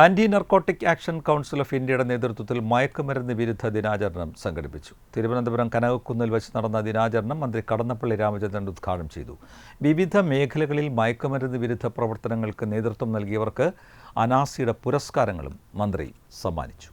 Anti narcotic action council of ഇന്ത്യയുടെ നേതൃത്വത്തിൽ മയക്കുമരുന്ന് വിരുദ്ധ ദിനാചരണം സംഘടിപ്പിച്ചു. തിരുവനന്തപുരം കനകക്കുന്നിൽ വെച്ച് നടന്ന ദിനാചരണം മന്ത്രി കടന്നപ്പള്ളി രാമചന്ദ്രൻ ഉദ്ഘാടനം ചെയ്തു. വിവിധ മേഖലകളിൽ മയക്കുമരുന്ന് വിരുദ്ധ പ്രവർത്തനങ്ങൾക്ക് നേതൃത്വം നൽകിയവർക്ക് അനാസിയുടെ പുരസ്കാരങ്ങളും മന്ത്രി സമ്മാനിച്ചു.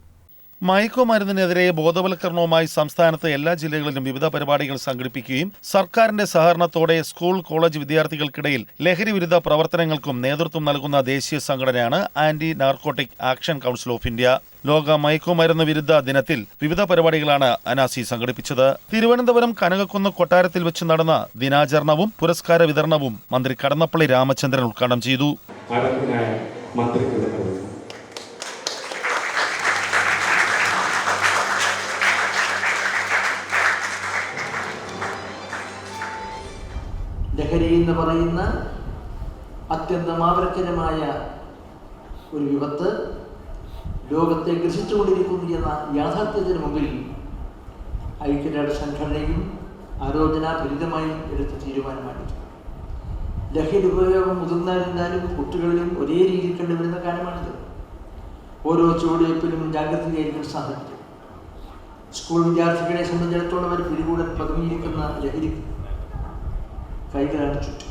മയക്കുമരുന്നിനെതിരെ ബോധവൽക്കരണവുമായി സംസ്ഥാനത്ത് എല്ലാ ജില്ലകളിലും വിവിധ പരിപാടികൾ സംഘടിപ്പിക്കുകയും സർക്കാരിന്റെ സഹകരണത്തോടെ സ്കൂൾ കോളേജ് വിദ്യാർത്ഥികൾക്കിടയിൽ ലഹരി വിരുദ്ധ പ്രവർത്തനങ്ങൾക്കും നേതൃത്വം നൽകുന്ന ദേശീയ സംഘടനയാണ് anti narcotic action council of India. ലോക മയക്കുമരുന്ന് വിരുദ്ധ ദിനത്തിൽ വിവിധ പരിപാടികളാണ് അനാസി സംഘടിപ്പിച്ചത്. തിരുവനന്തപുരം കനകക്കുന്ന് കൊട്ടാരത്തിൽ വെച്ച് നടന്ന ദിനാചരണവും പുരസ്കാര വിതരണവും മന്ത്രി കടന്നപ്പള്ളി രാമചന്ദ്രൻ ഉദ്ഘാടനം ചെയ്തു. ലഹരി എന്ന് പറയുന്ന അത്യന്തമാപരക്കരമായ ഒരു വിപത്ത് ലോകത്തെ ഗ്രസിച്ചുകൊണ്ടിരിക്കുന്നു എന്ന യാഥാർത്ഥ്യത്തിന് മുമ്പിൽ ഐക്യരാഷ്ട്ര സംഘടനയും ആലോചനാഭരിതമായി എടുത്ത തീരുമാനമാണ്. ലഹരി ഉപയോഗം മുതിർന്നവരെന്തായാലും കുട്ടികളിലും ഒരേ രീതിയിൽ കണ്ടുവരുന്ന കാലമാണിത്. ഓരോ ചുവടുവയ്പ്പിലും ജാഗ്രതയായിരിക്കും സാഹചര്യം. സ്കൂൾ വിദ്യാർത്ഥികളെ സംബന്ധിച്ചിടത്തോളം അവർ പിടികൂടാൻ പതുങ്ങിയിരിക്കുന്ന ലഹരി കൈകളാണ് ചുറ്റും.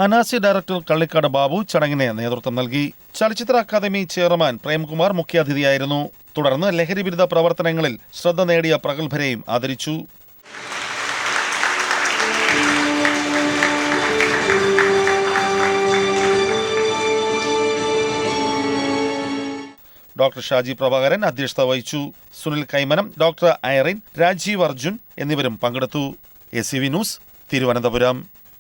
അനാസി ഡയറക്ടർ കള്ളിക്കാട് ബാബു ചടങ്ങിന് നേതൃത്വം നൽകി. ചലച്ചിത്ര അക്കാദമി ചെയർമാൻ പ്രേംകുമാർ മുഖ്യാതിഥിയായിരുന്നു. തുടർന്ന് ലഹരി വിരുദ്ധ പ്രവർത്തനങ്ങളിൽ ശ്രദ്ധ നേടിയ പ്രഗത്ഭരെയും ആദരിച്ചു. ഡോക്ടർ ഷാജി പ്രഭാകരൻ അധ്യക്ഷത വഹിച്ചു. സുനിൽ കൈമനം, ഡോക്ടർ ഐറിൻ, രാജീവ് അർജുൻ എന്നിവരും പങ്കെടുത്തു. ACV news, Thiruvananthapuram.